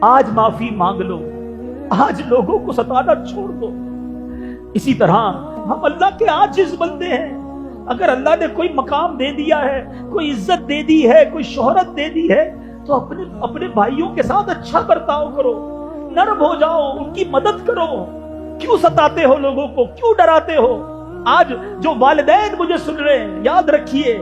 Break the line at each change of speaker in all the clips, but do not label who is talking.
آج معافی مانگ لو، آج لوگوں کو ستانا چھوڑ دو۔ اسی طرح ہم اللہ کے عاجز بندے ہیں، اگر اللہ نے کوئی مقام دے دیا ہے، کوئی عزت دے دی ہے، کوئی شہرت دے دی ہے، تو اپنے بھائیوں کے ساتھ اچھا برتاؤ کرو، نرم ہو جاؤ، ان کی مدد کرو۔ کیوں ستاتے ہو لوگوں کو، کیوں ڈراتے ہو؟ آج جو والدین مجھے سن رہے ہیں، یاد رکھیے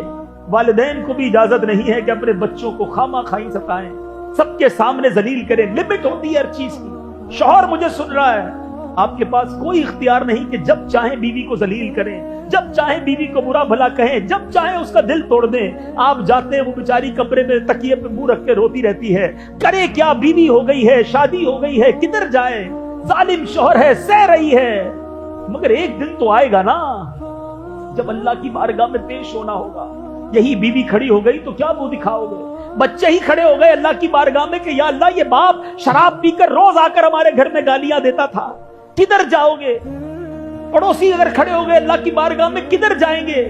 والدین کو بھی اجازت نہیں ہے کہ اپنے بچوں کو خامہ خواہ ستائیں، سب کے سامنے ذلیل کریں، لمٹ ہوتی ہے ہر چیز کی۔ شوہر مجھے سن رہا ہے، آپ کے پاس کوئی اختیار نہیں کہ جب چاہیں بیوی کو ذلیل کریں، جب چاہیں بیوی کو برا بھلا کہیں، جب چاہیں اس کا دل توڑ دیں۔ آپ جاتے ہیں، وہ بیچاری کمرے میں تکیے پہ منہ رکھ کے روتی رہتی ہے، کرے کیا؟ بیوی ہو گئی ہے، شادی ہو گئی ہے، کدھر جائے؟ ظالم شوہر ہے، سہ رہی ہے، مگر ایک دن تو آئے گا نا جب اللہ کی بارگاہ میں پیش ہونا ہوگا۔ یہی بیوی کھڑی ہو گئی تو کیا منہ دکھاؤ گے؟ بچے ہی کھڑے ہو گئے اللہ کی بارگاہ میں کہ یا اللہ یہ باپ شراب پی کر روز آ کر ہمارے گھر میں گالیاں دیتا تھا، کدھر جاؤ گے؟ پڑوسی اگر کھڑے ہو گئے اللہ کی بارگاہ میں، کدھر جائیں گے؟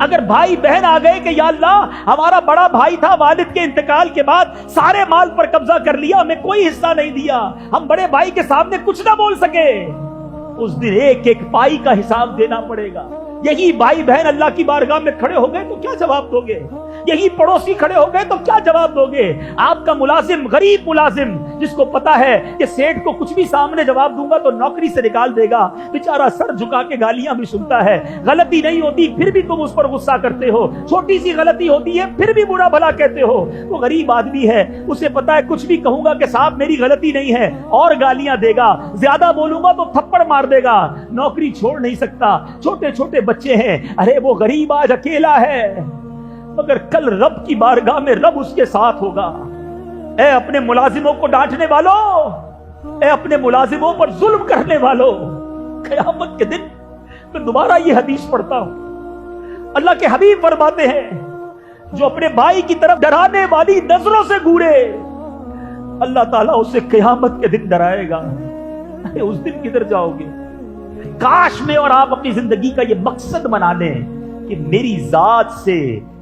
اگر بھائی بہن آ گئے کہ یا اللہ ہمارا بڑا بھائی تھا، والد کے انتقال کے بعد سارے مال پر قبضہ کر لیا، ہمیں کوئی حصہ نہیں دیا، ہم بڑے بھائی کے سامنے کچھ نہ بول سکے، اس دن ایک ایک پائی کا حساب دینا پڑے گا۔ یہی بھائی بہن اللہ کی بارگاہ میں کھڑے ہو گئے تو کیا جواب دو گے؟ یہی پڑوسی کھڑے ہو گئے تو کیا جواب دو گے؟ آپ کا ملازم، غریب ملازم جس کو پتا ہے کہ سیٹ کو کچھ بھی سامنے جواب دوں گا تو نوکری سے نکال دے گا، بیچارہ سر جھکا کے گالیاں بھی سنتا ہے، غلطی نہیں ہوتی پھر بھی تم اس پر غصہ کرتے ہو، چھوٹی سی غلطی ہوتی ہے پھر بھی برا بھلا کہتے ہو۔ وہ غریب آدمی ہے، اسے پتا ہے کچھ بھی کہوں گا کہ صاحب میری غلطی نہیں ہے، اور گالیاں دے گا، زیادہ بولوں گا تو تھپڑ مار دے گا، نوکری چھوڑ نہیں سکتا، چھوٹے چھوٹے بچے ہیں۔ ارے وہ غریب آج اکیلا ہے، مگر کل رب کی بارگاہ میں رب اس کے ساتھ ہوگا۔ اے اپنے ملازموں کو ڈانٹنے والوں، اے اپنے ملازموں پر ظلم کرنے والوں، قیامت کے دن میں دوبارہ یہ حدیث پڑھتا ہوں، اللہ کے حبیب فرماتے ہیں جو اپنے بھائی کی طرف ڈرانے والی نظروں سے گورے، اللہ تعالیٰ اسے قیامت کے دن ڈرائے گا۔ اس دن کدھر جاؤ گے؟ کاش میں اور آپ اپنی زندگی کا یہ مقصد بنا لیں کہ میری ذات سے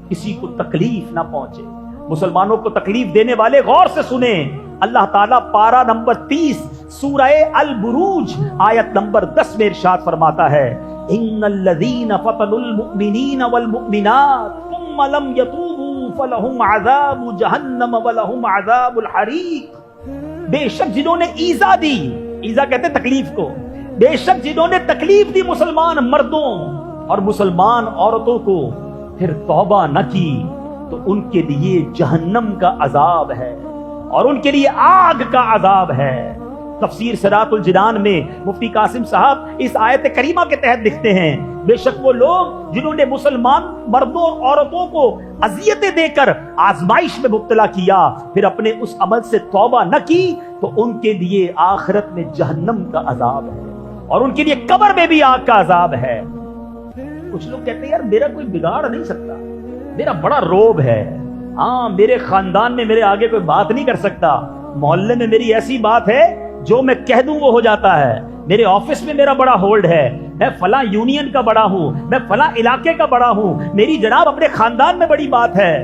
کسی کو تکلیف نہ پہنچے۔ مسلمانوں کو تکلیف دینے والے غور سے سنیں، اللہ تعالیٰ پارہ نمبر 30 سورہ البروج آیت نمبر 10 میں ارشاد فرماتا ہے، ان الذین فتنوا المؤمنین والمؤمنات ثم لم يتوبوا فلہم عذاب جہنم ولہم عذاب الحریق۔ بے شک جنہوں نے ایذا دی، ایذا کہتے تکلیف کو، بے شک جنہوں نے تکلیف دی مسلمان مردوں اور مسلمان عورتوں کو پھر توبہ نہ کی تو ان کے لیے جہنم کا عذاب ہے اور ان کے لیے آگ کا عذاب ہے۔ تفسیر صراط الجنان میں مفتی قاسم صاحب اس آیت کریمہ کے تحت لکھتے ہیں، بے شک وہ لوگ جنہوں نے مسلمان مردوں اور عورتوں کو اذیتیں دے کر آزمائش میں مبتلا کیا، پھر اپنے اس عمل سے توبہ نہ کی تو ان کے لیے آخرت میں جہنم کا عذاب ہے اور ان کے لیے قبر میں بھی آگ کا عذاب ہے۔ کچھ لوگ کہتے ہیں یار میرا کوئی بگاڑ نہیں سکتا، میرا بڑا روب ہے، ہاں میرے خاندان میں میرے آگے کوئی بات نہیں کر سکتا، محلے میں میری ایسی بات ہے جو میں کہہ دوں وہ ہو جاتا ہے، میرے آفس میں میرا بڑا ہولڈ ہے، میں فلاں یونین کا بڑا ہوں، میں فلاں علاقے کا بڑا ہوں، میری جناب اپنے خاندان میں بڑی بات ہے۔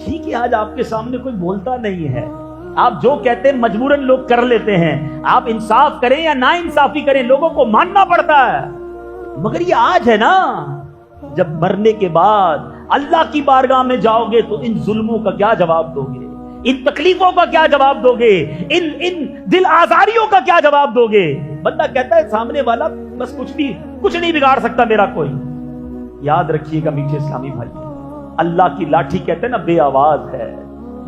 ٹھیک ہے، آج آپ کے سامنے کوئی بولتا نہیں ہے، آپ جو کہتے ہیں مجبوراً لوگ کر لیتے ہیں، آپ انصاف کریں یا نا انصافی کریں لوگوں کو ماننا پڑتا ہے، مگر یہ آج ہے نا، جب مرنے کے بعد اللہ کی بارگاہ میں جاؤ گے تو ان ظلموں کا کیا جواب دو گے؟ ان تکلیفوں کا کیا جواب دو گے؟ ان دل آزاریوں کا کیا جواب دو گے؟ بندہ کہتا ہے سامنے والا بس کچھ نہیں بگاڑ سکتا میرا کوئی۔ یاد رکھیے گا میٹھے اسلامی بھائی، اللہ کی لاٹھی کہتے ہیں نا بے آواز ہے،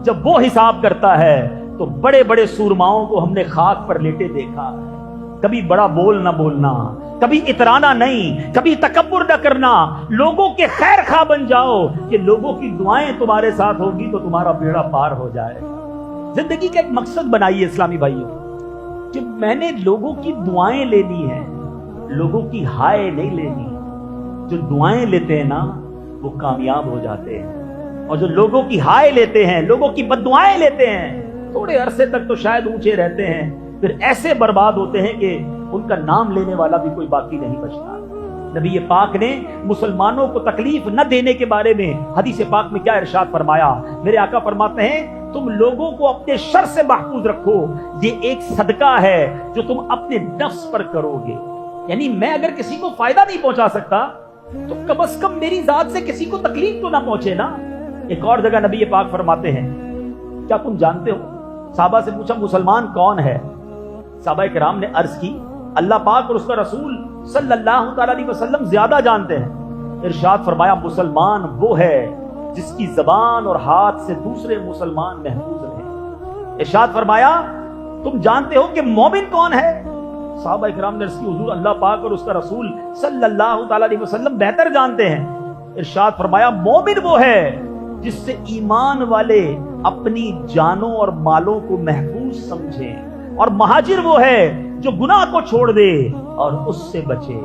جب وہ حساب کرتا ہے تو بڑے بڑے سورماؤں کو ہم نے خاک پر لیٹے دیکھا، کبھی بڑا بول نہ بولنا، کبھی اترانا نہیں، کبھی تکبر نہ کرنا، لوگوں کے خیر خواہ بن جاؤ کہ لوگوں کی دعائیں تمہارے ساتھ ہوگی تو تمہارا بیڑا پار ہو جائے۔ زندگی کا ایک مقصد بنائیے اسلامی بھائیوں کہ میں نے لوگوں کی دعائیں لینی ہیں، لوگوں کی ہائے نہیں لینی۔ جو دعائیں لیتے ہیں نا وہ کامیاب ہو جاتے ہیں، اور جو لوگوں کی ہائے لیتے ہیں، لوگوں کی بد دعائیں لیتے ہیں، تھوڑے عرصے تک تو شاید اونچے رہتے ہیں، پھر ایسے برباد ہوتے ہیں کہ ان کا نام لینے والا بھی کوئی باقی نہیں بچتا۔ نبی پاک نے مسلمانوں کو تکلیف نہ دینے کے بارے میں حدیث پاک میں کیا ارشاد فرمایا؟ میرے آقا فرماتے ہیں تم لوگوں کو اپنے شر سے محفوظ رکھو، یہ ایک صدقہ ہے جو تم اپنے نفس پر کرو گے۔ یعنی میں اگر کسی کو فائدہ نہیں پہنچا سکتا تو کم از کم میری ذات سے کسی کو تکلیف تو نہ پہنچے نا۔ ایک اور جگہ نبی پاک فرماتے ہیں، کیا تم جانتے ہو؟ صحابہ سے پوچھا مسلمان کون ہے؟ صحابہ کرام نے عرض کی اللہ پاک اور اس کا رسول صلی اللہ تعالی علیہ وسلم زیادہ جانتے ہیں۔ ارشاد فرمایا مسلمان وہ ہے جس کی زبان اور ہاتھ سے دوسرے مسلمان محفوظ رہیں۔ ارشاد فرمایا تم جانتے ہو کہ مومن کون ہے؟ صحابہ کرام نے عرض کی حضور اللہ پاک اور اس کا رسول صلی اللہ تعالی علیہ وسلم بہتر جانتے ہیں۔ ارشاد فرمایا مومن وہ ہے جس سے ایمان والے اپنی جانوں اور مالوں کو محفوظ سمجھیں، اور مہاجر وہ ہے جو گناہ کو چھوڑ دے اور اس سے بچے۔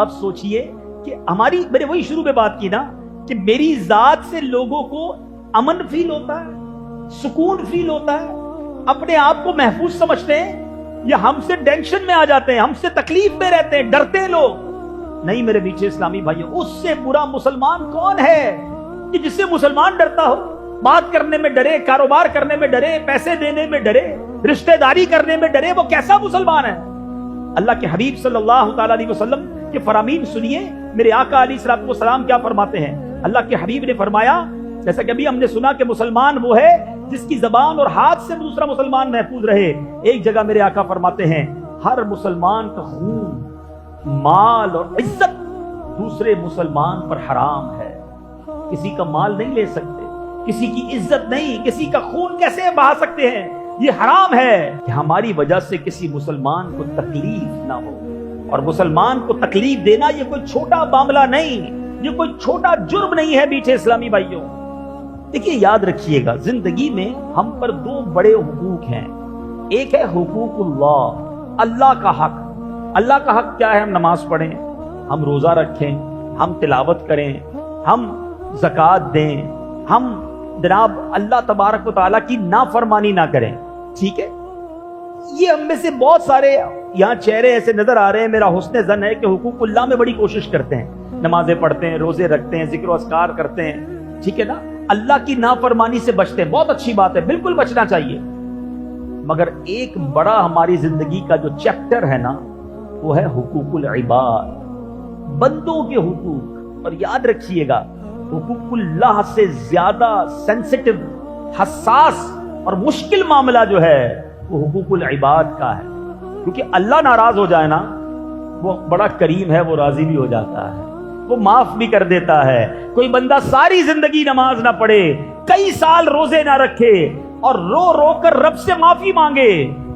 اب سوچئے کہ میں نے وہی شروع میں بات کی نا کہ میری ذات سے لوگوں کو امن فیل ہوتا ہے، سکون فیل ہوتا ہے، اپنے آپ کو محفوظ سمجھتے ہیں، یا ہم سے ٹینشن میں آ جاتے ہیں، ہم سے تکلیف میں رہتے ہیں، ڈرتے ہیں لوگ؟ نہیں میرے پیچھے اسلامی بھائیوں، اس سے برا مسلمان کون ہے کہ جس سے مسلمان ڈرتا ہو؟ بات کرنے میں ڈرے، کاروبار کرنے میں ڈرے، پیسے دینے میں ڈرے، رشتہ داری کرنے میں ڈرے، وہ کیسا مسلمان ہے؟ اللہ کے حبیب صلی اللہ تعالی علیہ وسلم کے فرامین سنیے، میرے آقا علیہ الصلوۃ والسلام کیا فرماتے ہیں۔ اللہ کے حبیب نے فرمایا، جیسا کہ ابھی ہم نے سنا کہ مسلمان وہ ہے جس کی زبان اور ہاتھ سے دوسرا مسلمان محفوظ رہے۔ ایک جگہ میرے آقا فرماتے ہیں ہر مسلمان کا خون، مال اور عزت دوسرے مسلمان پر حرام ہے۔ کسی کا مال نہیں لے سکتے، کسی کی عزت نہیں، کسی کا خون کیسے بہا سکتے ہیں؟ یہ حرام ہے کہ ہماری وجہ سے کسی مسلمان کو تکلیف نہ ہو، اور مسلمان کو تکلیف دینا یہ کوئی چھوٹا معاملہ نہیں، یہ کوئی چھوٹا جرم نہیں ہے میٹھے اسلامی بھائیوں۔ دیکھیے یاد رکھیے گا، زندگی میں ہم پر دو بڑے حقوق ہیں۔ ایک ہے حقوق اللہ، اللہ کا حق۔ اللہ کا حق کیا ہے؟ ہم نماز پڑھیں، ہم روزہ رکھیں، ہم تلاوت کریں، ہم زکوٰۃ دیں، ہم جناب اللہ تبارک و تعالیٰ کی نافرمانی نہ کریں، ٹھیک ہے؟ یہ ہم میں سے بہت سارے یہاں چہرے ایسے نظر آ رہے ہیں، میرا حسن ظن ہے کہ حقوق اللہ میں بڑی کوشش کرتے ہیں، نمازیں پڑھتے ہیں، روزے رکھتے ہیں، ذکر و اذکار کرتے ہیں، ٹھیک ہے نا؟ اللہ کی نافرمانی سے بچتے ہیں، بہت اچھی بات ہے، بالکل بچنا چاہیے۔ مگر ایک بڑا ہماری زندگی کا جو چیپٹر ہے نا، وہ ہے حقوق العباد، بندوں کے حقوق۔ اور یاد رکھیے گا حقوق اللہ سے زیادہ سینسٹیو، حساس اور مشکل معاملہ جو ہے وہ حقوق العباد کا ہے، کیونکہ اللہ ناراض ہو جائے نا، وہ بڑا کریم ہے، وہ راضی بھی ہو جاتا ہے، وہ معاف بھی کر دیتا ہے۔ کوئی بندہ ساری زندگی نماز نہ پڑھے، کئی سال روزے نہ رکھے اور رو رو کر رب سے معافی مانگے،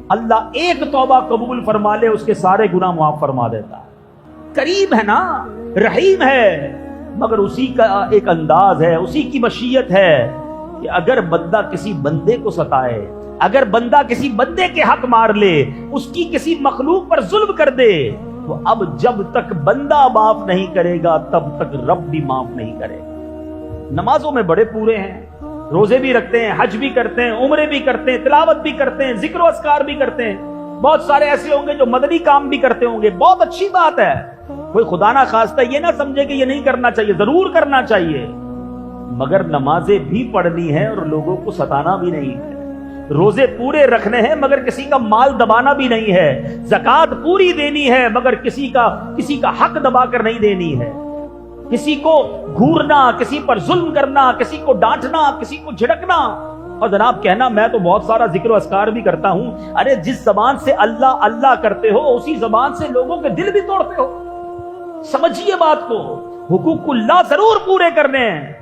اللہ ایک توبہ قبول فرما لے، اس کے سارے گناہ معاف فرما دیتا ہے۔ کریم ہے نا، رحیم ہے، مگر اسی کا ایک انداز ہے، اسی کی مشیت ہے کہ اگر بندہ کسی بندے کو ستائے، اگر بندہ کسی بندے کے حق مار لے، اس کی کسی مخلوق پر ظلم کر دے، تو اب جب تک بندہ معاف نہیں کرے گا تب تک رب بھی معاف نہیں کرے گا۔ نمازوں میں بڑے پورے ہیں، روزے بھی رکھتے ہیں، حج بھی کرتے ہیں، عمرے بھی کرتے ہیں، تلاوت بھی کرتے ہیں، ذکر و اذکار بھی کرتے ہیں، بہت سارے ایسے ہوں گے جو مدنی کام بھی کرتے ہوں گے، بہت اچھی بات ہے۔ کوئی خدا نہ خواستہ یہ نہ سمجھے کہ یہ نہیں کرنا چاہیے، ضرور کرنا چاہیے، مگر نمازیں بھی پڑھنی ہے اور لوگوں کو ستانا بھی نہیں ہے، روزے پورے رکھنے ہیں مگر کسی کا مال دبانا بھی نہیں ہے، زکوٰۃ پوری دینی ہے مگر کسی کا حق دبا کر نہیں دینی ہے، کسی کو گھورنا، کسی پر ظلم کرنا، کسی کو ڈانٹنا، کسی کو جھڑکنا، اور جناب کہنا میں تو بہت سارا ذکر و اذکار بھی کرتا ہوں۔ ارے جس زبان سے اللہ اللہ کرتے ہو اسی زبان سے لوگوں کے دل بھی توڑتے ہو۔ سمجھیے بات کو، حقوق اللہ ضرور پورے کرنے ہیں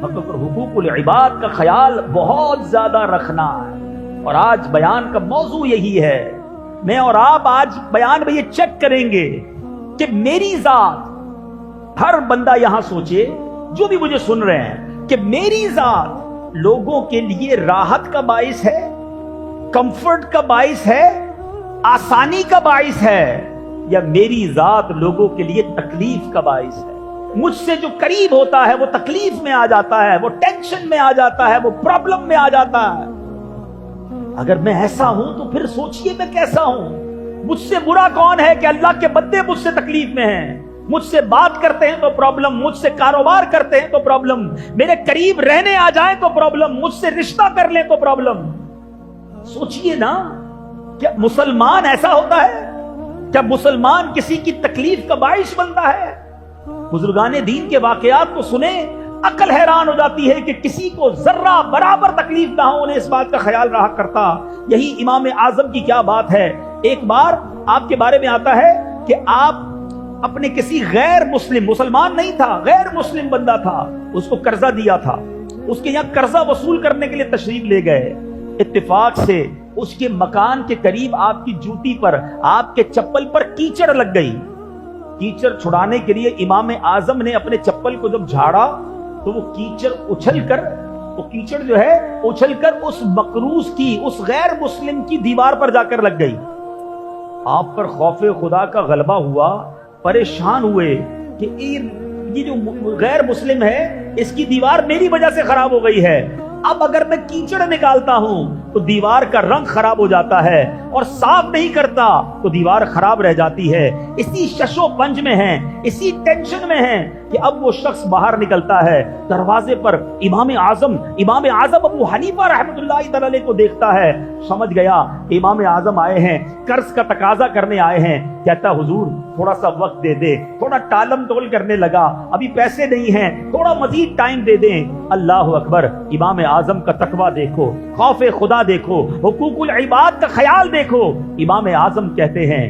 مگر حقوق العباد کا خیال بہت زیادہ رکھنا ہے، اور آج بیان کا موضوع یہی ہے۔ میں اور آپ آج بیان میں یہ چیک کریں گے کہ میری ذات، ہر بندہ یہاں سوچے جو بھی مجھے سن رہے ہیں، کہ میری ذات لوگوں کے لیے راحت کا باعث ہے، کمفرٹ کا باعث ہے، آسانی کا باعث ہے، یا میری ذات لوگوں کے لیے تکلیف کا باعث ہے؟ مجھ سے جو قریب ہوتا ہے وہ تکلیف میں آ جاتا ہے، وہ ٹینشن میں آ جاتا ہے، وہ پرابلم میں آ جاتا ہے۔ اگر میں ایسا ہوں تو پھر سوچئے میں کیسا ہوں؟ مجھ سے برا کون ہے کہ اللہ کے بندے مجھ سے تکلیف میں ہیں؟ مجھ سے بات کرتے ہیں تو پرابلم، مجھ سے کاروبار کرتے ہیں تو پرابلم، میرے قریب رہنے آ جائیں تو پرابلم، مجھ سے رشتہ کر لیں تو پرابلم۔ سوچئے نا، کیا مسلمان ایسا ہوتا ہے؟ کیا مسلمان کسی کی تکلیف کا باعث بنتا ہے؟ بزرگان دین کے واقعات کو سنیں، عقل حیران ہو جاتی ہے کہ کسی کو ذرہ برابر تکلیف نہ ہو، انہیں اس بات کا خیال رہا کرتا۔ یہی امام اعظم کی کیا بات ہے۔ ایک بار آپ کے بارے میں آتا ہے کہ آپ اپنے کسی غیر مسلم، مسلمان نہیں تھا، غیر مسلم بندہ تھا، اس کو قرضہ دیا تھا، اس کے یہاں قرضہ وصول کرنے کے لیے تشریف لے گئے۔ اتفاق سے اس کے مکان کے قریب آپ کی جوتی پر، آپ کے چپل پر کیچڑ لگ گئی۔ کیچڑ چھڑانے کے لیے امام اعظم نے اپنے چپل کو جب جھاڑا تو وہ کیچڑ اچھل کر اس مقروض کی، اس غیر مسلم کی دیوار پر جا کر لگ گئی۔ آپ پر خوف خدا کا غلبہ ہوا، پریشان ہوئے کہ یہ جو غیر مسلم ہے اس کی دیوار میری وجہ سے خراب ہو گئی ہے، اب اگر میں کیچڑ نکالتا ہوں تو دیوار کا رنگ خراب ہو جاتا ہے، اور صاف نہیں کرتا تو دیوار خراب رہ جاتی ہے۔ اسی شش و پنج میں ہیں، اسی ٹینشن میں ہیں کہ اب وہ شخص باہر نکلتا ہے، دروازے پر امام اعظم ابو حنیفہ رحمۃ اللہ تعالی کو دیکھتا ہے، سمجھ گیا کہ امام اعظم آئے ہیں، قرض کا تقاضا کرنے آئے ہیں۔ کہتا حضور تھوڑا سا وقت دے دے، تھوڑا ٹالم ٹول کرنے لگا، ابھی پیسے نہیں ہیں، تھوڑا مزید ٹائم دے دیں۔ اللہ اکبر، امام اعظم کا تقویٰ دیکھو، خوف خدا دیکھو، حقوق العباد کا خیال دیکھو۔ امام اعظم کہتے ہیں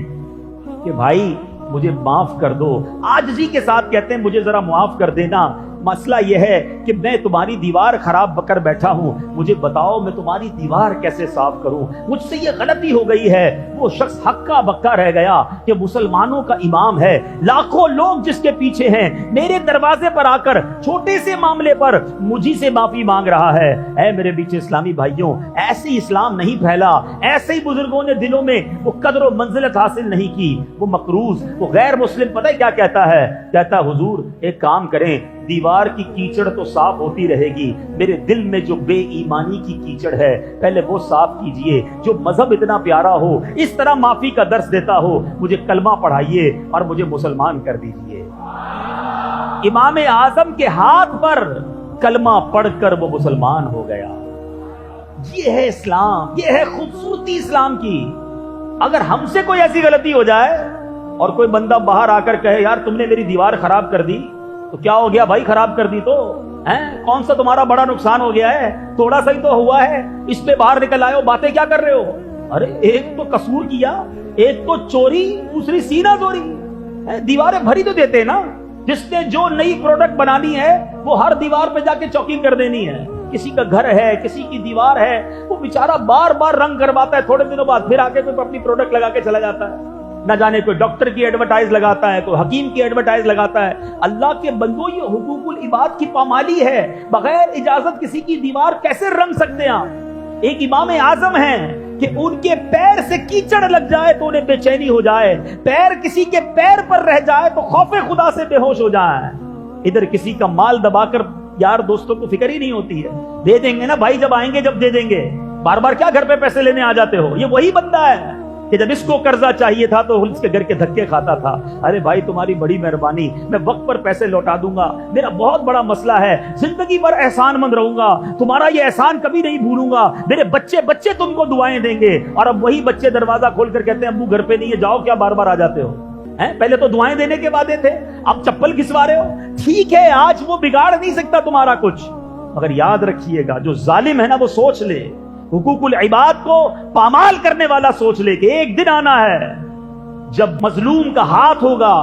کہ بھائی مجھے معاف کر دو، عاجزی کے ساتھ کہتے ہیں مجھے ذرا معاف کر دینا، مسئلہ یہ ہے کہ میں تمہاری دیوار خراب کر بیٹھا ہوں، مجھے بتاؤ میں تمہاری دیوار کیسے صاف کروں، مجھ سے یہ غلطی ہو گئی ہے۔ وہ شخص ہکا بکا رہ گیا کہ مسلمانوں کا امام ہے، لاکھوں لوگ جس کے پیچھے ہیں، میرے دروازے پر آ کر چھوٹے سے معاملے پر مجھی سے معافی مانگ رہا ہے۔ اے میرے بیچ اسلامی بھائیوں، ایسے ہی اسلام نہیں پھیلا، ایسے ہی بزرگوں نے دلوں میں وہ قدر و منزلت حاصل نہیں کی۔ وہ مقروض، وہ غیر مسلم پتہ ہے کیا کہتا ہے؟ کہتا حضور ایک کام کریں، دیوار کی کیچڑ تو صاف ہوتی رہے گی، میرے دل میں جو بے ایمانی کی کیچڑ ہے پہلے وہ صاف کیجئے۔ جو مذہب اتنا پیارا ہو، اس طرح معافی کا درس دیتا ہو، مجھے کلمہ پڑھائیے اور مجھے مسلمان کر دیجئے۔ امام اعظم کے ہاتھ پر کلمہ پڑھ کر وہ مسلمان ہو گیا۔ یہ ہے اسلام، یہ ہے خوبصورتی اسلام کی۔ اگر ہم سے کوئی ایسی غلطی ہو جائے اور کوئی بندہ باہر آ کر کہے یار تم نے میری دیوار خراب کر دی، تو کیا ہو گیا بھائی، خراب کر دی تو کون سا تمہارا بڑا نقصان ہو گیا ہے؟ تھوڑا سا ہی تو ہوا ہے، اس پہ باہر نکل آئے ہو، باتیں کیا کر رہے ہو؟ ارے ایک تو قصور کیا، ایک تو چوری، دوسری سینہ زوری۔ دیواریں بھری تو دیتے نا، جس نے جو نئی پروڈکٹ بنانی ہے وہ ہر دیوار پہ جا کے چوکنگ کر دینی ہے۔ کسی کا گھر ہے، کسی کی دیوار ہے، وہ بیچارہ بار بار رنگ کرواتا ہے، تھوڑے دنوں بعد پھر آ کے کوئی اپنی پروڈکٹ لگا کے چلا جاتا ہے۔ نہ جانے کوئی ڈاکٹر کی ایڈورٹائز لگاتا ہے، کوئی حکیم کی ایڈورٹائز لگاتا ہے۔ اللہ کے بندو، یہ حقوق العباد کی پامالی ہے۔ بغیر اجازت کسی کی دیوار کیسے رنگ سکتے ہیں آپ؟ ایک امام اعظم ہیں کہ ان کے پیر سے کیچڑ لگ جائے تو انہیں بے چینی ہو جائے، پیر کسی کے پیر پر رہ جائے تو خوف خدا سے بے ہوش ہو جائے۔ ادھر کسی کا مال دبا کر یار دوستوں کو فکر ہی نہیں ہوتی ہے، دے دیں گے نا بھائی، جب آئیں گے جب دے دیں گے، بار بار کیا گھر پہ پیسے لینے آ جاتے ہو؟ یہ وہی بندہ ہے کہ جب اس کو قرضہ چاہیے تھا تو اس کے گھر کے دھکے کھاتا تھا۔ ارے بھائی تمہاری بڑی مہربانی، میں وقت پر پیسے لوٹا دوں گا، میرا بہت بڑا مسئلہ ہے، زندگی بھر احسان مند رہوں گا، تمہارا یہ احسان کبھی نہیں بھولوں گا، میرے بچے تم کو دعائیں دیں گے۔ اور اب وہی بچے دروازہ کھول کر کہتے ہیں ابو گھر پہ نہیں ہے، جاؤ، کیا بار بار آ جاتے ہو؟ پہلے تو دعائیں دینے کے وعدے تھے، اب چپل گھسوا رہے ہو۔ ٹھیک ہے آج وہ بگاڑ نہیں سکتا تمہارا کچھ، مگر یاد رکھیے گا جو ظالم ہے نا وہ سوچ لے، حقوق العباد کو پامال کرنے والا سوچ لے کہ ایک دن آنا ہے جب مظلوم کا ہاتھ ہوگا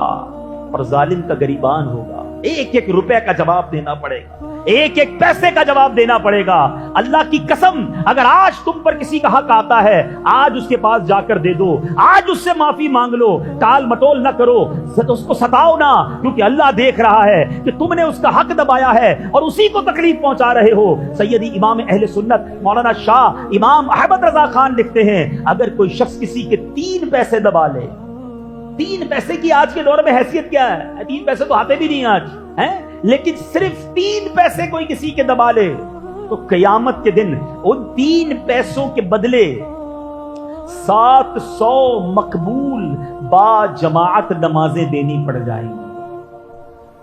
اور ظالم کا گریبان ہوگا، ایک ایک روپے کا جواب دینا پڑے گا، ایک ایک پیسے کا جواب دینا پڑے گا۔ اللہ کی قسم، اگر آج تم پر کسی کا حق آتا ہے، آج اس کے پاس جا کر دے دو، آج اس سے معافی مانگ لو، ٹال مٹول نہ کرو، اس کو ستاؤ نہ، کیونکہ اللہ دیکھ رہا ہے کہ تم نے اس کا حق دبایا ہے اور اسی کو تکلیف پہنچا رہے ہو۔ سیدی امام اہل سنت مولانا شاہ امام احمد رضا خان لکھتے ہیں، اگر کوئی شخص کسی کے 3 پیسے دبا لے، 3 پیسے کی آج کے دور میں حیثیت کیا ہے؟ 3 پیسے تو آتے بھی نہیں آج ہیں، لیکن صرف 3 پیسے کوئی کسی کے دبا لے تو قیامت کے دن ان 3 پیسوں کے بدلے 700 مقبول با جماعت نمازیں دینی پڑ جائیں گی۔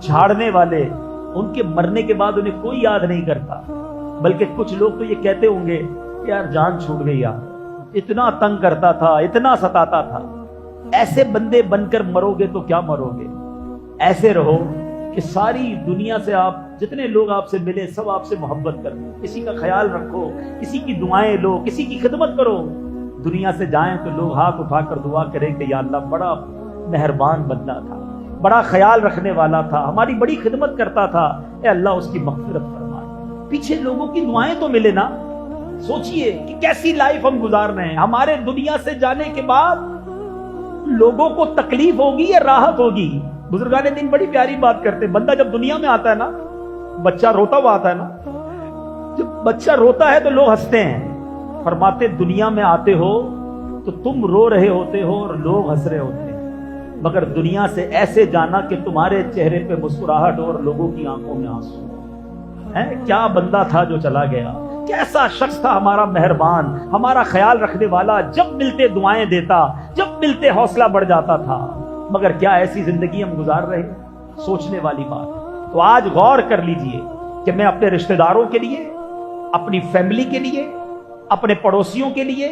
جھاڑنے والے, ان کے مرنے کے بعد انہیں کوئی یاد نہیں کرتا, بلکہ کچھ لوگ تو یہ کہتے ہوں گے یار جان چھوٹ گئی یار, اتنا تنگ کرتا تھا, اتنا ستاتا تھا. ایسے بندے بن کر مرو گے تو کیا مرو گے؟ ایسے رہو کہ ساری دنیا سے آپ جتنے لوگ آپ سے ملے سب آپ سے محبت کرو, کسی کا خیال رکھو, کسی کی دعائیں لو, کسی کی خدمت کرو. دنیا سے جائیں تو لوگ ہاتھ اٹھا کر دعا کریں کہ یا اللہ بڑا مہربان بندہ تھا, بڑا خیال رکھنے والا تھا, ہماری بڑی خدمت کرتا تھا, اے اللہ اس کی مغفرت فرما. پیچھے لوگوں کی دعائیں تو ملے نا. سوچئے کہ کیسی لائف ہم گزار رہے ہیں. ہمارے دنیا سے جانے کے بعد لوگوں کو تکلیف ہوگی یا راحت ہوگی؟ بزرگان دین بڑی پیاری بات کرتے ہیں. بندہ جب دنیا میں آتا ہے نا, بچہ روتا ہوا آتا ہے نا, جب بچہ روتا ہے تو لوگ ہنستے ہیں. فرماتے دنیا میں آتے ہو تو تم رو رہے ہوتے ہو اور لوگ ہنس رہے ہوتے ہیں, مگر دنیا سے ایسے جانا کہ تمہارے چہرے پہ مسکراہٹ اور لوگوں کی آنکھوں میں آنسو. کیا بندہ تھا جو چلا گیا, کیسا شخص تھا ہمارا مہربان, ہمارا خیال رکھنے والا, جب ملتے دعائیں دیتا, جب ملتے حوصلہ بڑھ جاتا تھا. مگر کیا ایسی زندگی ہم گزار رہے ہیں؟ سوچنے والی بات. تو آج غور کر لیجئے کہ میں اپنے رشتہ داروں کے لیے, اپنی فیملی کے لیے, اپنے پڑوسیوں کے لیے,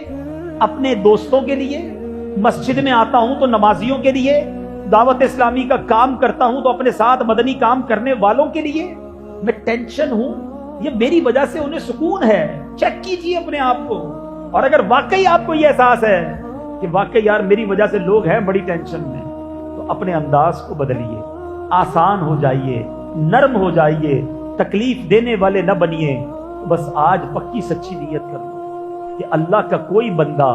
اپنے دوستوں کے لیے, مسجد میں آتا ہوں تو نمازیوں کے لیے, دعوت اسلامی کا کام کرتا ہوں تو اپنے ساتھ مدنی کام کرنے والوں کے لیے میں ٹینشن ہوں, یہ میری وجہ سے انہیں سکون ہے. چیک کیجئے اپنے آپ کو, اور اگر واقعی آپ کو یہ احساس ہے کہ واقعی یار میری وجہ سے لوگ ہیں بڑی ٹینشن میں, تو اپنے انداز کو بدلیے, آسان ہو جائیے, نرم ہو جائیے, تکلیف دینے والے نہ بنیے. بس آج پکی سچی نیت کر لو کہ اللہ کا کوئی بندہ,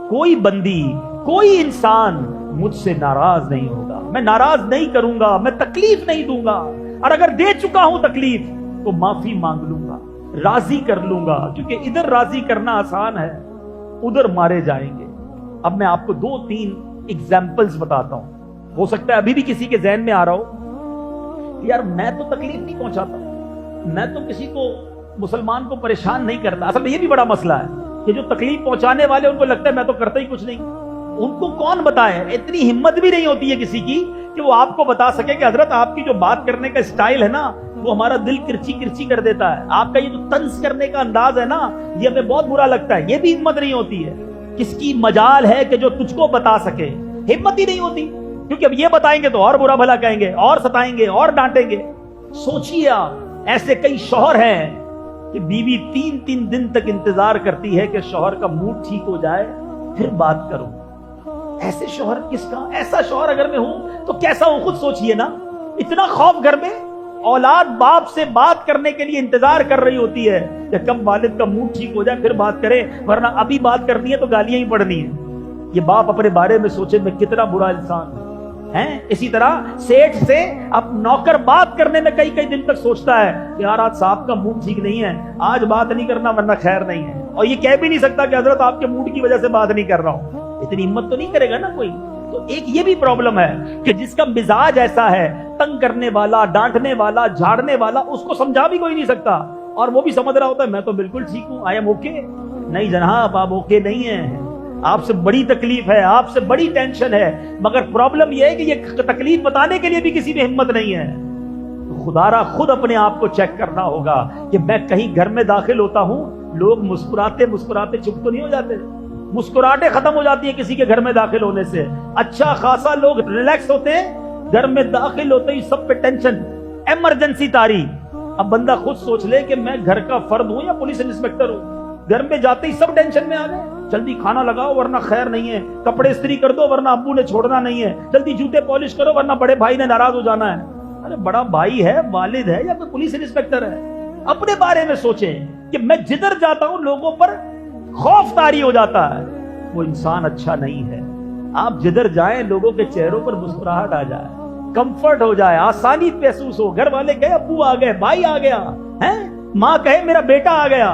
کوئی بندی, کوئی انسان مجھ سے ناراض نہیں ہوگا, میں ناراض نہیں کروں گا, میں تکلیف نہیں دوں گا, اور اگر دے چکا ہوں تکلیف تو معافی مانگ لوں گا, راضی کر لوں گا, کیونکہ ادھر راضی کرنا آسان ہے, ادھر مارے جائیں گے. اب میں آپ کو 2-3 ایگزامپلز بتاتا ہوں, ہو سکتا ہے ابھی بھی کسی کے ذہن میں آ رہا ہو کہ یار میں تو تکلیف نہیں پہنچاتا, میں تو کسی کو مسلمان کو پریشان نہیں کرتا. اصل میں یہ بھی بڑا مسئلہ ہے کہ جو تکلیف پہنچانے والے ان کو لگتا ہے میں تو کرتا ہی کچھ نہیں. ان کو کون بتائے, اتنی ہمت بھی نہیں ہوتی ہے کسی کی کہ وہ آپ کو بتا سکے کہ حضرت آپ کی جو بات کرنے کا اسٹائل ہے نا وہ ہمارا دل کرچی کرچی کر دیتا ہے, آپ کا یہ جو طنز کرنے کا انداز ہے نا یہ ہمیں بہت برا لگتا ہے. یہ بھی ہمت نہیں ہوتی ہے. کس کی مجال ہے کہ جو تجھ کو بتا سکے؟ ہمت ہی نہیں ہوتی, کیونکہ اب یہ بتائیں گے تو اور برا بھلا کہیں گے, اور ستائیں گے, اور ڈانٹیں گے. سوچیے آپ, ایسے کئی شوہر ہیں کہ بیوی 3 دن تک انتظار کرتی ہے کہ شوہر کا موڈ ٹھیک ہو جائے پھر بات کرو. ایسے شوہر کس کا؟ ایسا شوہر اگر میں ہوں تو کیسا ہوں خود سوچئے نا. اتنا خوف گھر میں, اولاد باپ سے بات کرنے کے لیے انتظار کر رہی ہوتی ہے کہ کب والد کا موڈ ٹھیک ہو جائے پھر بات کرے, ورنہ ابھی بات کرنی ہے تو گالیاں ہی پڑنی ہیں. یہ باپ اپنے بارے میں سوچے میں کتنا برا انسان ہوں. اسی طرح سیٹھ سے اب نوکر بات کرنے میں کئی دن تک سوچتا ہے کہ یار آج صاحب کا موڈ ٹھیک نہیں ہے, آج بات نہیں کرنا ورنہ خیر نہیں ہے, اور یہ کہہ بھی نہیں سکتا کہ حضرت آپ کے موڈ کی وجہ سے بات نہیں کر رہا ہوں. اتنی ہمت تو نہیں کرے گا نا کوئی. تو ایک یہ بھی پرابلم ہے کہ جس کا مزاج ایسا ہے, تنگ کرنے والا, ڈانٹنے والا, جھاڑنے والا, اس کو سمجھا بھی کوئی نہیں سکتا, اور وہ بھی سمجھ رہا ہوتا ہے میں تو بالکل ٹھیک ہوں, آئی ایم اوکے. نہیں جناب, آپ اوکے نہیں ہیں, آپ سے بڑی تکلیف ہے, آپ سے بڑی ٹینشن ہے, مگر پرابلم یہ ہے کہ یہ تکلیف بتانے کے لیے بھی کسی میں ہمت نہیں ہے. خدا را خود اپنے آپ کو چیک کرنا ہوگا کہ میں کہیں گھر میں داخل ہوتا ہوں, لوگ مسکراتے مسکراتے چپ تو نہیں ہو جاتے؟ مسکراہٹیں ختم ہو جاتی ہیں کسی کے گھر میں داخل ہونے سے. اچھا خاصا لوگ ریلیکس ہوتے ہیں, گھر میں داخل ہوتے ہی سب پہ ٹینشن, ایمرجنسی طاری. اب بندہ خود سوچ لے کہ میں گھر کا فرد ہوں یا پولیس انسپیکٹر ہوں. گھر میں جاتے ہی سب ٹینشن میں آ گئے, جلدی کھانا لگاؤ ورنہ خیر نہیں ہے, کپڑے استری کر دو ورنہ ابو نے چھوڑنا نہیں ہے, جلدی جوتے پالش کرو ورنہ بڑے بھائی نے ناراض ہو جانا ہے. ارے بڑا بھائی ہے, والد ہے, یا کوئی پولیس انسپیکٹر ہے؟ اپنے بارے میں سوچیں کہ میں جدھر جاتا ہوں لوگوں پر خوف طاری ہو جاتا ہے, وہ انسان اچھا نہیں ہے. آپ جدھر جائیں لوگوں کے چہروں پر مسکراہٹ آ جائے, کمفرٹ ہو جائے, آسانی محسوس ہو, گھر والے کہے ابو آ گئے, بھائی آ گیا ہے, ماں کہے میرا بیٹا آ گیا,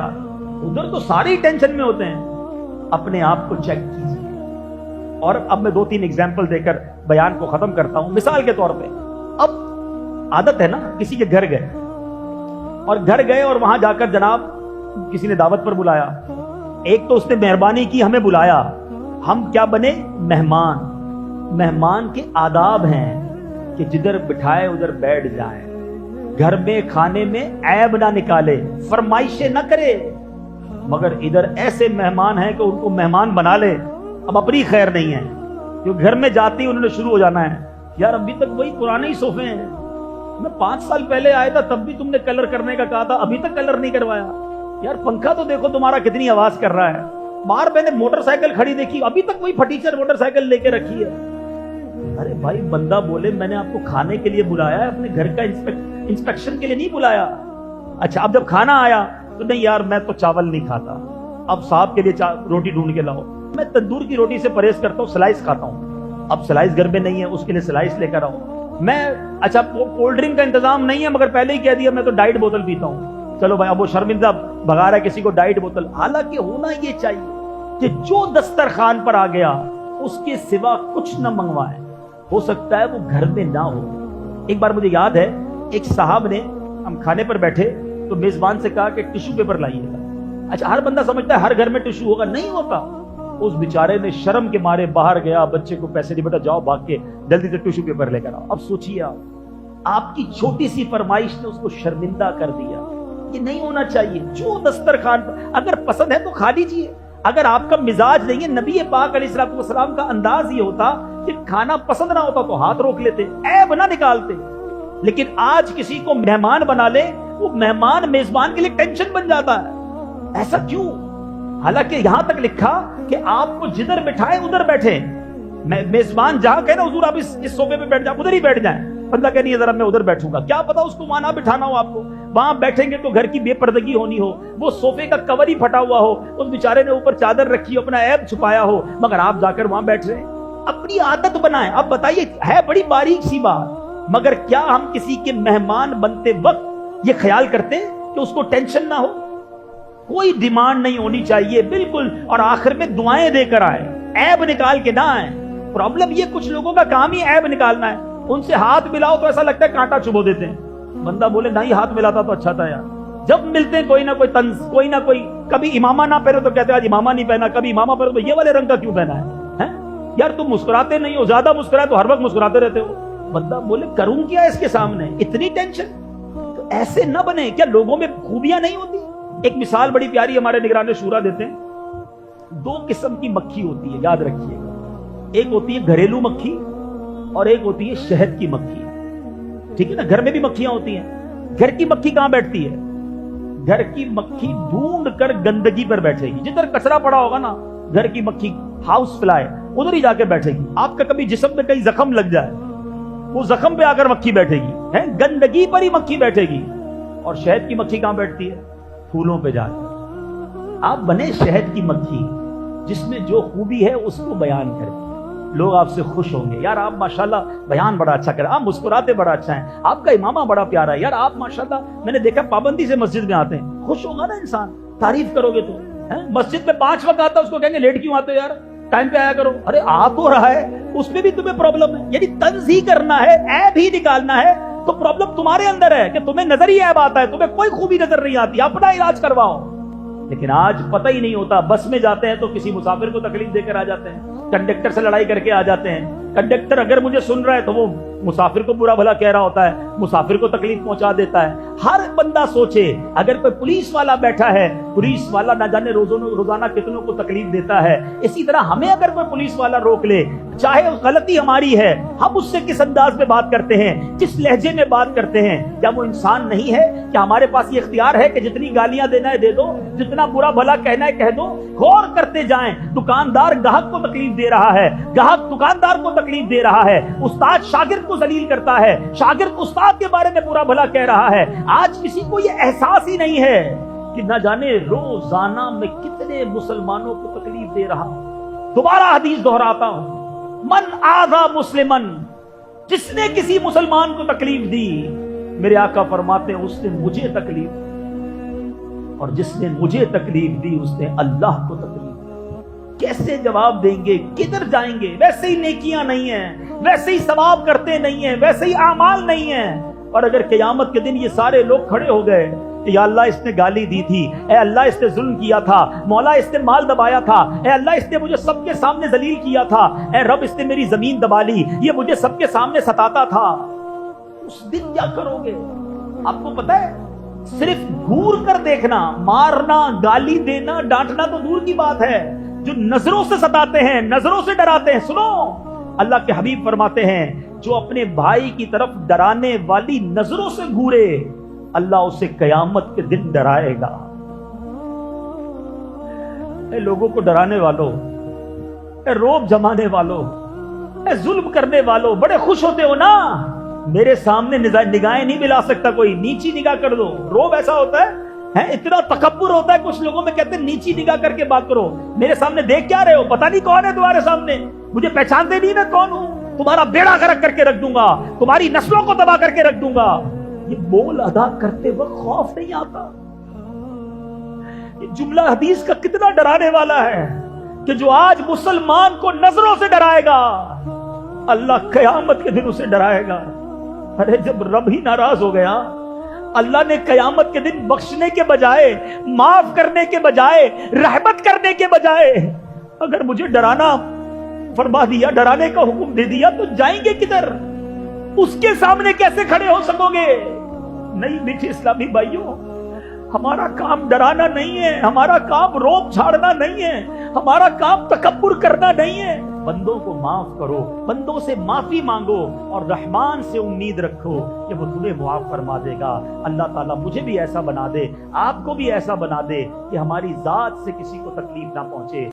ادھر تو سارے ٹینشن میں ہوتے ہیں. اپنے آپ کو چیک کیجیے. اور اب میں 2-3 ایگزامپل دے کر بیان کو ختم کرتا ہوں. مثال کے طور پہ, اب عادت ہے نا کسی کے گھر گئے, اور گھر گئے اور وہاں جا کر جناب کسی نے دعوت پر بلایا. ایک تو اس نے مہربانی کی, ہمیں بلایا, ہم کیا بنے؟ مہمان. مہمان کے آداب ہیں کہ جدھر بٹھائے ادھر بیٹھ جائیں، گھر میں کھانے میں عیب نہ نکالے، فرمائشیں نہ کرے، مگر ادھر ایسے مہمان ہیں کہ ان کو مہمان بنا لے، اب اپنی خیر نہیں ہے، کیونکہ گھر میں جاتی انہوں نے شروع ہو جانا ہے، یار ابھی تک وہی پرانے ہی صوفے ہیں، میں 5 سال پہلے آیا تھا تب بھی تم نے کلر کرنے کا کہا تھا، ابھی تک کلر نہیں کروایا، یار پنکھا تو دیکھو تمہارا کتنی آواز کر رہا ہے، باہر میں نے موٹر سائیکل کھڑی دیکھی ابھی تک وہی پھٹیچر موٹر سائیکل لے کے رکھی ہے۔ ارے بھائی بندہ بولے میں نے آپ کو کھانے کے لیے بلایا ہے، اپنے گھر کا انسپیکشن کے لیے نہیں بلایا۔ اچھا اب جب کھانا آیا تو نہیں یار میں تو چاول نہیں کھاتا، اب صاحب کے لیے روٹی ڈھونڈ کے لاؤ، میں تندور کی روٹی سے پرہیز کرتا ہوں، سلائس کھاتا ہوں، اب سلائس گھر میں نہیں ہے اس کے لیے سلائس لے کر آؤ، میں اچھا کولڈ ڈرنک کا انتظام نہیں ہے مگر پہلے ہی کہہ دیا میں تو ڈائٹ بوتل پیتا ہوں، چلو بھائی اب وہ شرمندہ بھگا رہا ہے کسی کو ڈائٹ بوتل، حالانکہ ہونا یہ چاہیے کہ جو دسترخوان پر آ گیا اس کے سوا کچھ نہ منگوائے، ہو سکتا ہے وہ گھر میں نہ ہو۔ ایک بار مجھے یاد ہے ایک صاحب نے، ہم کھانے پر بیٹھے تو میزبان سے کہا کہ ٹیشو پیپر لائیے گا، اچھا ہر بندہ سمجھتا ہے ہر گھر میں ٹیشو ہوگا، نہیں ہوتا، اس بیچارے نے شرم کے مارے باہر گیا، بچے کو پیسے نہیں، بیٹا جاؤ بھاگ کے جلدی سے ٹیشو پیپر لے کر آؤ۔ اب سوچیے آپ کی چھوٹی سی فرمائش نے اس کو شرمندہ کر دیا، یہ نہیں ہونا چاہیے۔ جو دسترخوان پر اگر پسند ہے تو کھا لیجیے، اگر آپ کا مزاج نہیں ہے، نبی پاک علیہ الصلوۃ والسلام کا انداز یہ ہوتا کہ کھانا پسند نہ ہوتا تو ہاتھ روک لیتے، عیب نہ نکالتے، لیکن آج کسی کو مہمان بنا لے، وہ مہمان میزبان کے لیے ٹینشن بن جاتا ہے، ایسا کیوں؟ حالانکہ یہاں تک لکھا کہ آپ کو جدھر بٹھائے ادھر بیٹھے، میزبان جہاں کہے نا حضور آپ اس صوفے پہ بیٹھ جائیں ادھر ہی بیٹھ جائیں، بندہ کہ نہیں ذرا میں ادھر بیٹھوں گا، کیا پتا اس کو وہاں نہ بٹھانا ہو، آپ کو وہاں بیٹھیں گے تو گھر کی بے پردگی ہونی ہو، وہ صوفے کا کور ہی پھٹا ہوا ہو، اس بیچارے نے اوپر چادر رکھی ہو، اپنا عیب چھپایا ہو، مگر آپ جا کر وہاں بیٹھ رہے ہیں۔ اپنی عادت بنائیں۔ اب بتائیے ہے بڑی باریک سی بات، مگر کیا ہم کسی کے مہمان بنتے وقت یہ خیال کرتے کہ اس کو ٹینشن نہ ہو؟ کوئی ڈیمانڈ نہیں ہونی چاہیے بالکل، اور آخر میں دعائیں دے کر آئے، عیب نکال کے نہ آئے۔ پرابلم یہ کچھ لوگوں کا کام ہی عیب نکالنا ہے، ان سے ہاتھ ملاؤ تو ایسا لگتا ہے کانٹا چبو دیتے ہیں، بندہ بولے نہ ہی ہاتھ ملاتا تو اچھا تھا یار، جب ملتے ہیں کوئی نہ کوئی طنز، کوئی نہ کوئی، کبھی امامہ نہ پہنو تو کہتے ہیں آج امامہ نہیں پہنا، کبھی امامہ پہنو تو یہ والے رنگ کا کیوں پہنا ہے یار، تم مسکراتے نہیں ہو، زیادہ مسکرائے تو ہر وقت مسکراتے رہتے ہو، بندہ بولے کروں کیا اس کے سامنے، اتنی ٹینشن، تو ایسے نہ بنے۔ کیا لوگوں میں خوبیاں نہیں ہوتی؟ ایک مثال بڑی پیاری ہمارے نگران شورا دیتے ہیں، 2 قسم کی مکھی ہوتی ہے، یاد رکھیے گا، ایک ہوتی ہے گھریلو مکھی اور ایک ہوتی ہے شہد کی مکھی، ٹھیک ہے نا؟ گھر میں بھی مکھیاں ہوتی ہیں، گھر کی مکھی کہاں بیٹھتی ہے؟ گھر کی مکھی ڈھونڈ کر گندگی پر بیٹھے گی، جدھر کچرا پڑا ہوگا نا، گھر کی مکھی ہاؤس فلائی ادھر ہی جا کے بیٹھے گی۔ آپ کا کبھی جسم میں کہیں زخم لگ جائے، وہ زخم پہ آ کر مکھی بیٹھے گی، گندگی پر ہی مکھی بیٹھے گی۔ اور شہد کی مکھی کہاں بیٹھتی ہے؟ پھولوں پہ جا کے۔ آپ بنے شہد کی مکھی، جس میں جو خوبی ہے اس کو بیان کریں، لوگ آپ سے خوش ہوں گے، یار آپ ماشاءاللہ بیان بڑا اچھا کریں، آپ مسکراتے بڑا اچھا ہیں، آپ کا امامہ بڑا پیارا ہے، یار آپ ماشاءاللہ میں نے دیکھا پابندی سے مسجد میں آتے ہیں، خوش ہوگا نا انسان، تعریف کرو گے تو۔ مسجد میں 5 وقت آتا ہے، اس کو کہیں گے لیٹ کیوں آتے ہو یار، ٹائم پہ آیا کرو، ارے آ تو رہا ہے اس میں بھی تمہیں پرابلم ہے، یعنی طنز ہی کرنا ہے، عیب ہی نکالنا ہے، تو پرابلم تمہارے اندر ہے کہ تمہیں نظر ہی عیب آتا ہے، تمہیں کوئی خوبی نظر نہیں آتی، اپنا علاج کرواؤ۔ لیکن آج پتہ ہی نہیں ہوتا، بس میں جاتے ہیں تو کسی مسافر کو تکلیف دے کر آ جاتے ہیں، کنڈکٹر سے لڑائی کر کے آ جاتے ہیں، کنڈکٹر اگر مجھے سن رہا ہے تو وہ مسافر کو برا بھلا کہہ رہا ہوتا ہے، مسافر کو تکلیف پہنچا دیتا ہے۔ ہر بندہ سوچے اگر کوئی پولیس والا بیٹھا ہے، پولیس والا نہ جانے روزانہ کتنوں کو تکلیف دیتا ہے، اسی طرح ہمیں اگر کوئی پولیس والا روک لے، چاہے غلطی ہماری ہے، ہم اس سے کس انداز میں بات کرتے ہیں، کس لہجے میں بات کرتے ہیں، کیا وہ انسان نہیں ہے؟ کیا ہمارے پاس یہ اختیار ہے کہ جتنی گالیاں دینا ہے دے دو، جتنا برا بھلا کہنا ہے کہہ دو؟ غور کرتے جائیں، دکاندار گاہک کو تکلیف دے رہا ہے، گاہک دکاندار کو تکلیف دے رہا ہے، استاد شاگرد کو ذلیل کرتا ہے، شاگرد استاد کے بارے میں برا بھلا کہہ رہا ہے۔ آج کسی کو یہ احساس ہی نہیں ہے کہ نہ جانے روزانہ میں کتنے مسلمانوں کو تکلیف دے رہا ہوں۔ دوبارہ حدیث دہراتا ہوں، من آذا مسلمن، جس نے کسی مسلمان کو تکلیف دی، میرے آقا فرماتے ہیں اس نے مجھے تکلیف دی، اور جس نے مجھے تکلیف دی اس نے اللہ کو تکلیف دی۔ کیسے جواب دیں گے؟ کدھر جائیں گے؟ ویسے ہی نیکیاں نہیں ہیں، ویسے ہی ثواب کرتے نہیں ہیں، ویسے ہی اعمال نہیں ہیں، اور اگر قیامت کے دن یہ سارے لوگ کھڑے ہو گئے، کہ یا اللہ اس نے گالی دی تھی، اے اللہ اس نے ظلم کیا تھا، مولا اس نے مال دبایا تھا، اے اللہ اس نے مجھے سب کے سامنے ذلیل کیا تھا، اے رب اس نے میری زمین دبا لی، یہ مجھے سب کے سامنے ستاتا تھا. اس دن کیا کرو گے؟ آپ کو پتہ ہے صرف گھور کر دیکھنا، مارنا، گالی دینا، ڈانٹنا تو دور کی بات ہے، جو نظروں سے ستاتے ہیں، نظروں سے ڈراتے ہیں. سنو اللہ کے حبیب فرماتے ہیں جو اپنے بھائی کی طرف ڈرانے والی نظروں سے گھورے اللہ اسے قیامت کے دن ڈرائے گا. اے لوگوں کو ڈرانے والوں، اے روب جمانے والوں، اے ظلم کرنے والوں، بڑے خوش ہوتے ہو نا میرے سامنے نگاہیں نہیں ملا سکتا کوئی، نیچی نگاہ کر دو. روب ایسا ہوتا ہے اتنا تکبر ہوتا ہے کچھ لوگوں میں، کہتے ہیں نیچی نگاہ کر کے بات کرو. میرے سامنے دیکھ کیا رہے ہو؟ پتہ نہیں کون ہے تمہارے سامنے، مجھے پہچانتے نہیں میں کون ہوں، تمہارا بیڑا غرق کر کے رکھ دوں گا، تمہاری نسلوں کو تباہ کر کے رکھ دوں گا. یہ بول ادا کرتے وقت خوف نہیں آتا؟ یہ جملہ حدیث کا کتنا ڈرانے والا ہے کہ جو آج مسلمان کو نظروں سے ڈرائے گا اللہ قیامت کے دن اسے ڈرائے گا. ارے جب رب ہی ناراض ہو گیا، اللہ نے قیامت کے دن بخشنے کے بجائے، معاف کرنے کے بجائے، رحمت کرنے کے بجائے اگر مجھے ڈرانا فرما دیا، ڈرانے کا حکم دے دیا، تو جائیں گے کدھر؟ اس کے سامنے کیسے کھڑے ہو سکو گے؟ نہیں میٹھے اسلامی بھائیوں، ہمارا کام ڈرانا نہیں ہے، ہمارا کام روب جھاڑنا نہیں ہے، ہمارا کام تکبر کرنا نہیں ہے. بندوں کو معاف کرو، بندوں سے معافی مانگو اور رحمان سے امید رکھو کہ وہ تمہیں معاف فرما دے گا. اللہ تعالیٰ مجھے بھی ایسا بنا دے، آپ کو بھی ایسا بنا دے کہ ہماری ذات سے کسی کو تکلیف نہ پہنچے.